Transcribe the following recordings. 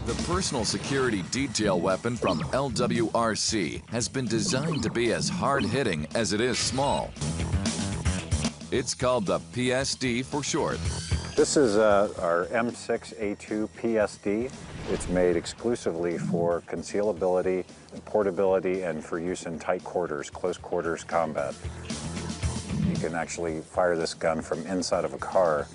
The personal security detail weapon from Lwrc has been designed to be as hard-hitting as it is small. It's called the PSD for short. This is our M6A2 PSD. It's made exclusively for concealability, portability, and for use in tight quarters, close quarters combat. You can actually fire this gun from inside of a car.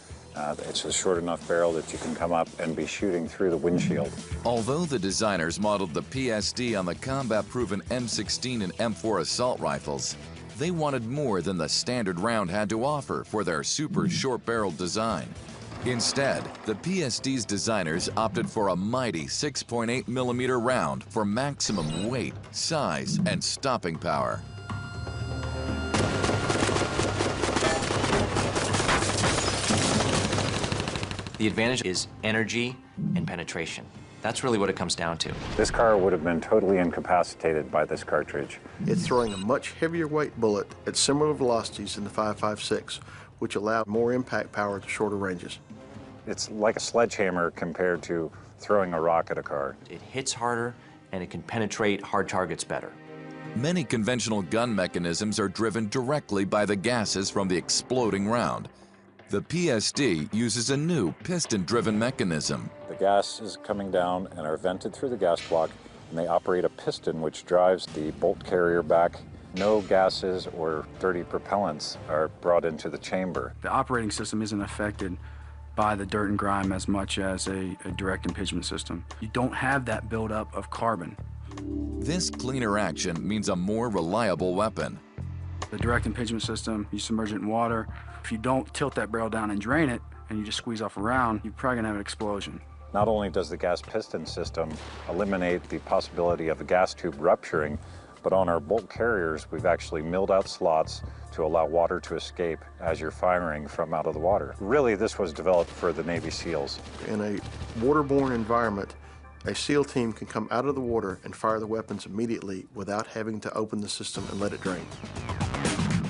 It's a short enough barrel that you can come up and be shooting through the windshield. Although the designers modeled the PSD on the combat-proven M16 and M4 assault rifles, they wanted more than the standard round had to offer for their super short-barreled design. Instead, the PSD's designers opted for a mighty 6.8mm round for maximum weight, size, and stopping power. The advantage is energy and penetration. That's really what it comes down to. This car would have been totally incapacitated by this cartridge. It's throwing a much heavier weight bullet at similar velocities than the 5.56, which allow more impact power to shorter ranges. It's like a sledgehammer compared to throwing a rock at a car. It hits harder and it can penetrate hard targets better. Many conventional gun mechanisms are driven directly by the gases from the exploding round. The PSD uses a new piston-driven mechanism. The gases coming down and are vented through the gas block, and they operate a piston which drives the bolt carrier back. No gases or dirty propellants are brought into the chamber. The operating system isn't affected by the dirt and grime as much as a direct impingement system. You don't have that buildup of carbon. This cleaner action means a more reliable weapon. The direct impingement system, you submerge it in water. If you don't tilt that barrel down and drain it, and you just squeeze off a round, you're probably gonna have an explosion. Not only does the gas piston system eliminate the possibility of the gas tube rupturing, but on our bolt carriers, we've actually milled out slots to allow water to escape as you're firing from out of the water. Really, this was developed for the Navy SEALs. In a waterborne environment, a SEAL team can come out of the water and fire the weapons immediately without having to open the system and let it drain.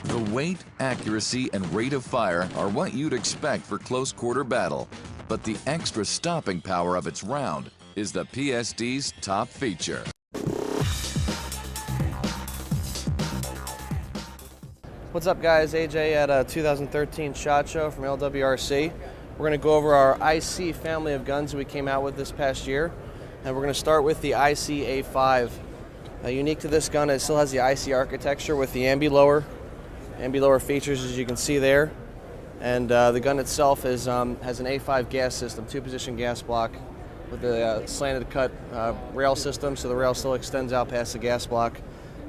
The weight, accuracy, and rate of fire are what you'd expect for close quarter battle, but the extra stopping power of its round is the PSD's top feature. What's up, guys? AJ at a 2013 SHOT Show from Lwrc. We're going to go over our IC family of guns that we came out with this past year, and we're going to start with the IC A5. Unique to this gun, it still has the IC architecture with the ambi-lower features, as you can see there, and the gun itself is, has an A5 gas system, two-position gas block with a slanted cut rail system, so the rail still extends out past the gas block.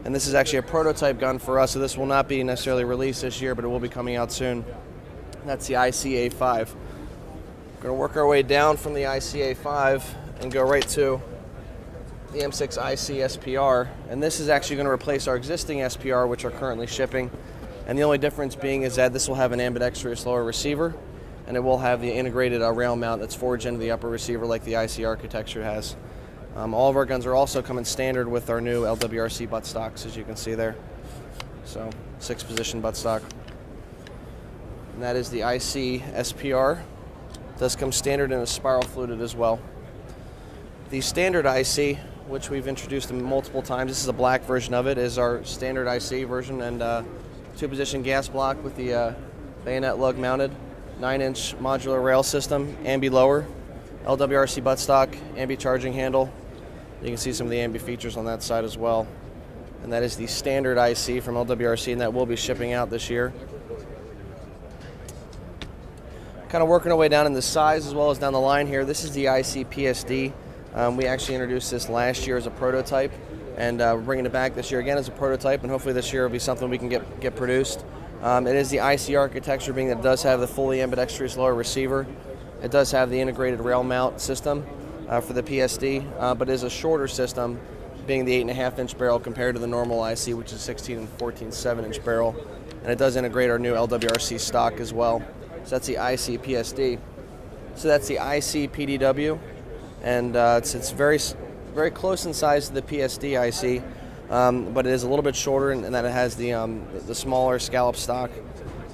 And this is actually a prototype gun for us, so this will not be necessarily released this year, but it will be coming out soon. That's the IC A5. We're going to work our way down from the IC A5 and go right to the M6 IC SPR, and this is actually going to replace our existing SPR, which are currently shipping. And the only difference being is that this will have an ambidextrous lower receiver, and it will have the integrated rail mount that's forged into the upper receiver like the IC architecture has. All of our guns are also coming standard with our new Lwrc buttstocks, as you can see there. So, 6-position buttstock. And that is the IC SPR. It does come standard and is spiral fluted as well. The standard IC, which we've introduced multiple times, this is a black version of it, is our standard IC version, and 2-position gas block with the bayonet lug mounted, 9-inch modular rail system, ambi-lower, Lwrc buttstock, ambi charging handle. You can see some of the ambi features on that side as well. And that is the standard IC from Lwrc, and that will be shipping out this year. Kind of working our way down in the size as well as down the line here. This is the IC PSD. We actually introduced this last year as a prototype, and we're bringing it back this year again as a prototype, and hopefully this year will be something we can get produced. It is the IC architecture, being that it does have the fully ambidextrous lower receiver. It does have the integrated rail mount system for the PSD, but it is a shorter system, being the 8.5-inch barrel compared to the normal IC, which is 16 and 14 7-inch barrel. And it does integrate our new Lwrc stock as well. So that's the IC PSD. So that's the IC PDW, and it's very close in size to the PSD IC, but it is a little bit shorter in that it has the smaller scallop stock.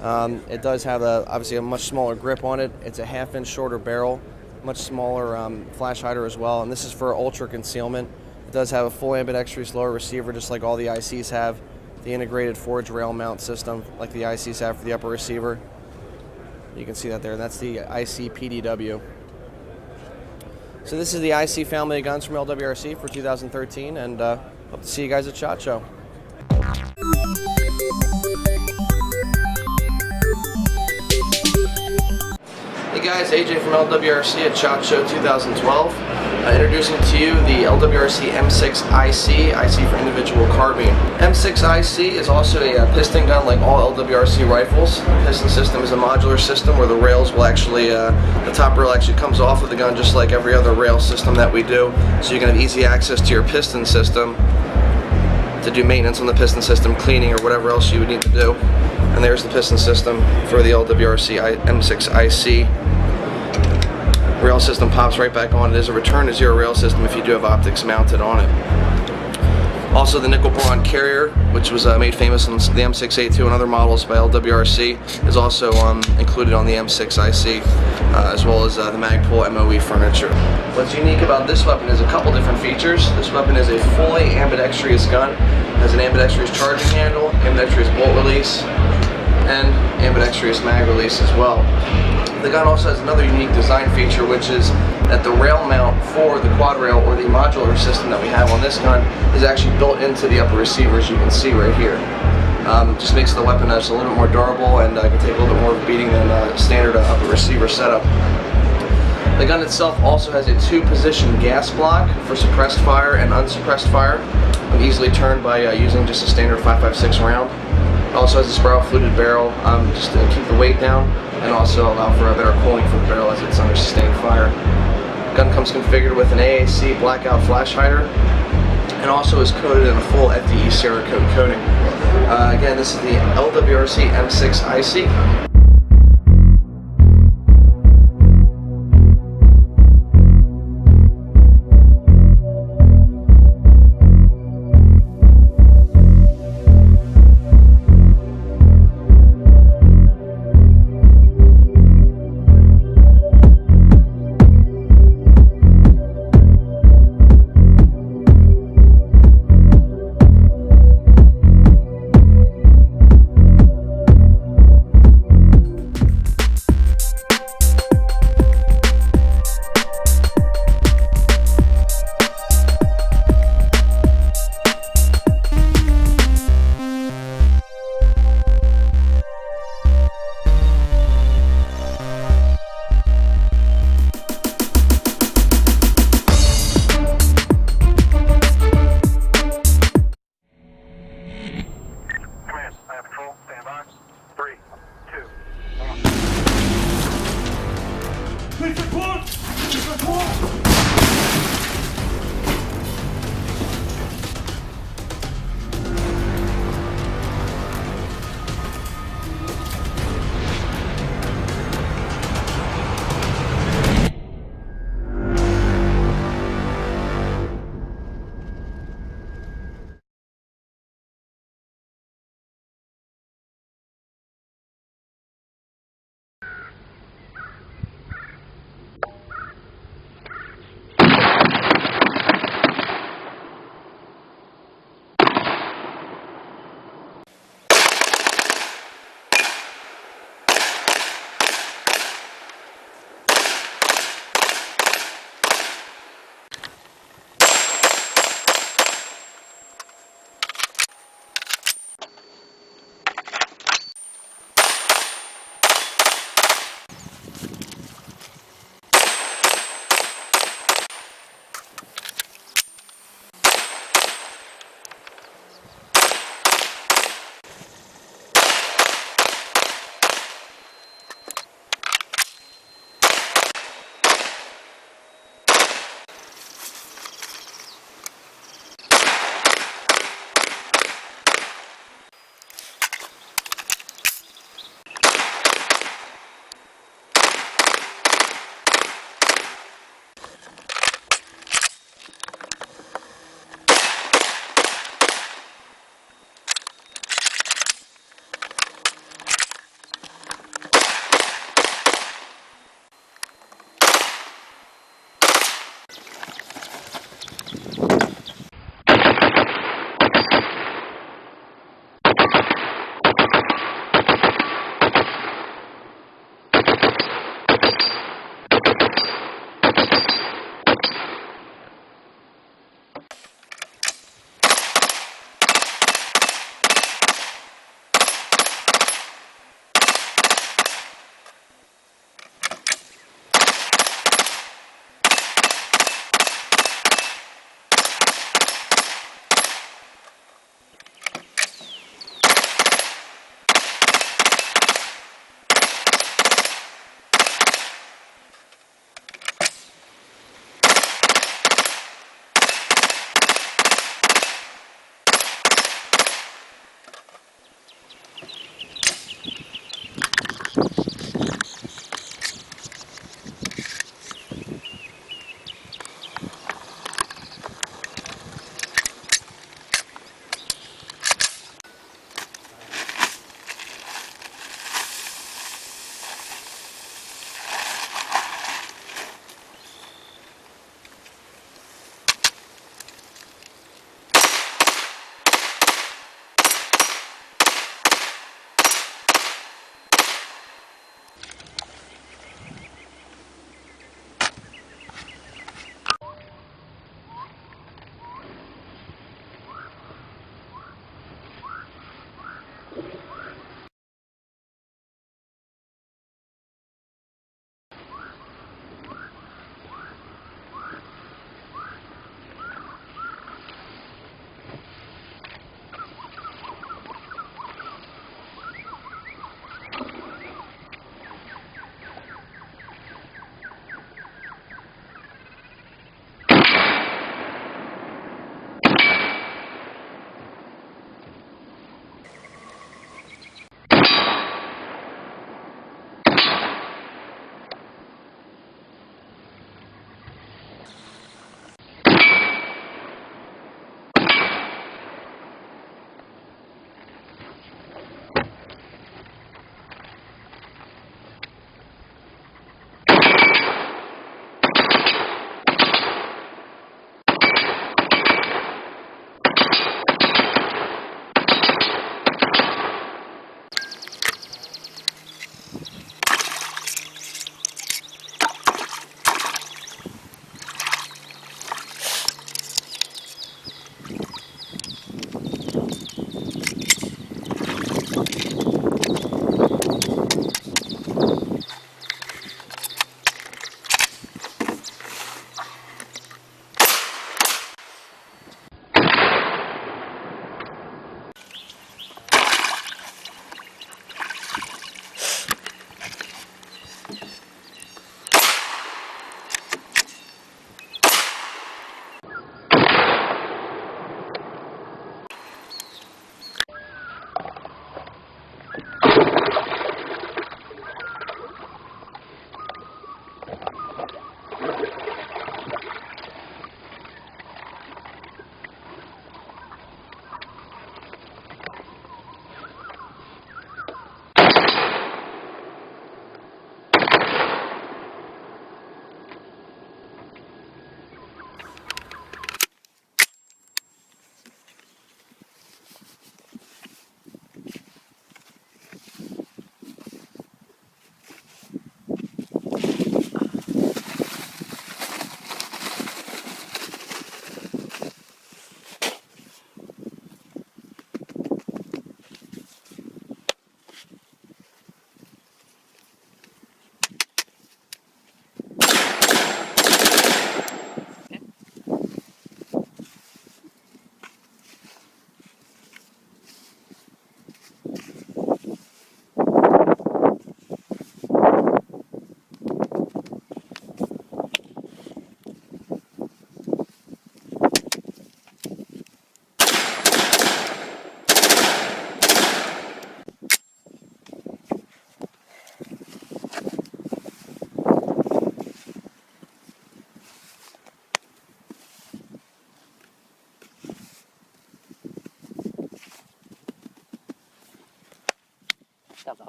It does have obviously a much smaller grip on it. It's a 1/2 inch shorter barrel, much smaller flash hider as well, and this is for ultra concealment. It does have a full ambidextrous lower receiver, just like all the ICs have. The integrated forged rail mount system, like the ICs have for the upper receiver. You can see that there. That's the IC PDW. So this is the IC family of guns from LWRC for 2013, and hope to see you guys at SHOT Show. Hey guys, AJ from LWRC at SHOT Show 2012. Introducing to you the LWRC M6 IC for individual carbine. M6 IC is also a piston gun like all LWRC rifles. The piston system is a modular system where the rails will actually, the top rail actually comes off of the gun just like every other rail system that we do. So you can have easy access to your piston system to do maintenance on the piston system, cleaning or whatever else you would need to do. And there's the piston system for the LWRC M6 IC. Rail system pops right back on. It is a return to zero rail system if you do have optics mounted on it. Also, the nickel boron carrier, which was made famous on the M6A2 and other models by LWRC, is also included on the M6 IC, as well as the Magpul MOE furniture. What's unique about this weapon is a couple different features. This weapon is a fully ambidextrous gun. It has an ambidextrous charging handle, ambidextrous bolt release, and ambidextrous mag release as well. The gun also has another unique design feature, which is that the rail mount for the quad rail or the modular system that we have on this gun is actually built into the upper receiver, as you can see right here. It just makes the weapon just a little bit more durable and can take a little bit more of a beating than standard upper receiver setup. The gun itself also has a 2-position gas block for suppressed fire and unsuppressed fire, easily turned by using just a standard 5.56 round. It also has a spiral fluted barrel just to keep the weight down, and also allow for a better cooling for the barrel as it's under sustained fire. The gun comes configured with an AAC blackout flash hider, and also is coated in a full FDE Cerakote coating. Again, this is the LWRC M6 IC.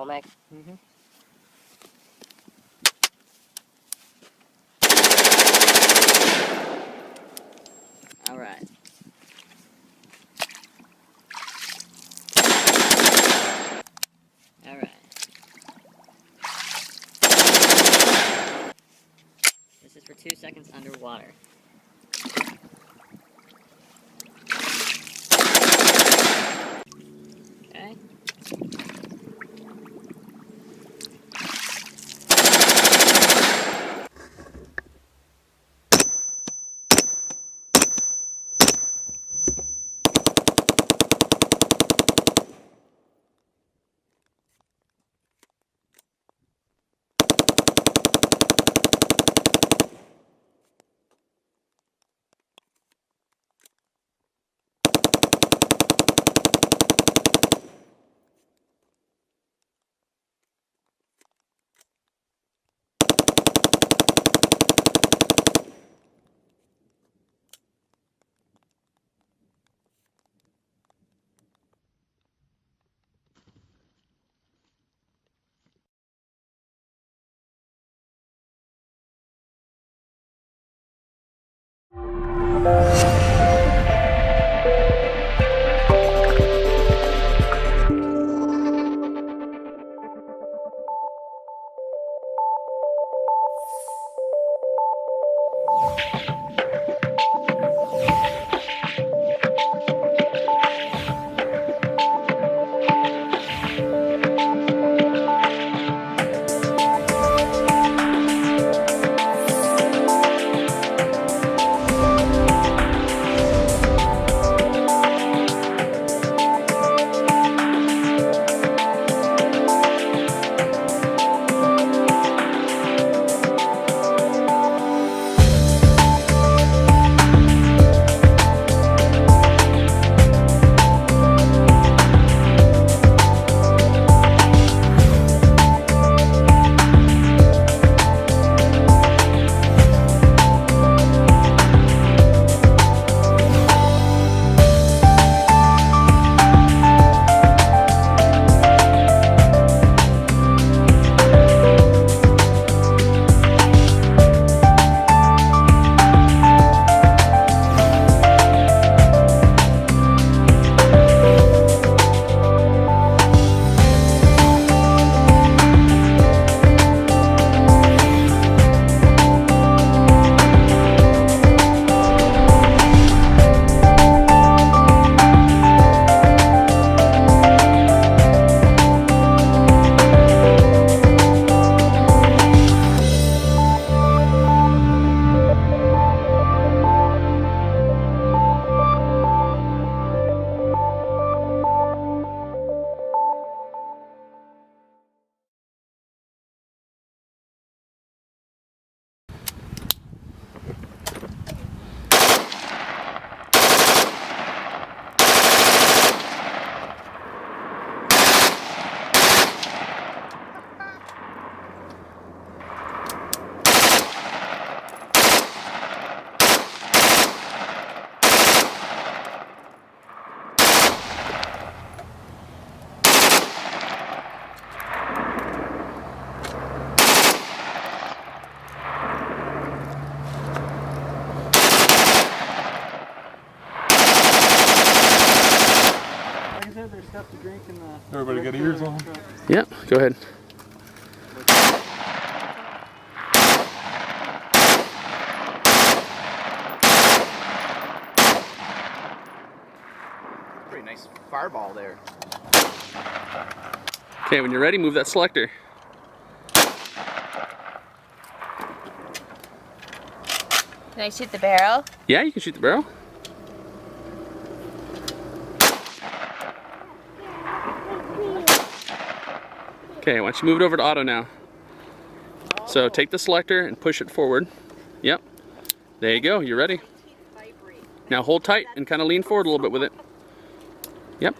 full mag? Mm-hmm. All right. All right. This is for 2 seconds underwater. Okay. There's stuff to drink in the... Everybody got ears on? Yep, go ahead. Pretty nice fireball there. Okay, when you're ready, move that selector. Can I shoot the barrel? Yeah, you can shoot the barrel. Okay, why don't you move it over to auto now. So take the selector and push it forward. Yep. There you go, you're ready. Now hold tight and kind of lean forward a little bit with it. Yep.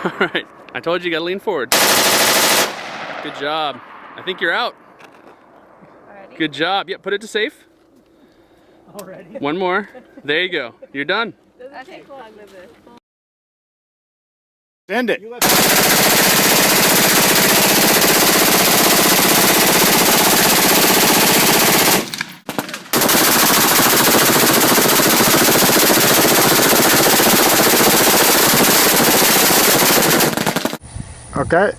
Alright, I told you gotta lean forward. Good job. I think you're out. Already? Good job. Yep, put it to safe. Already? One more. There you go. You're done. Doesn't take long, does it? Send it. Okay.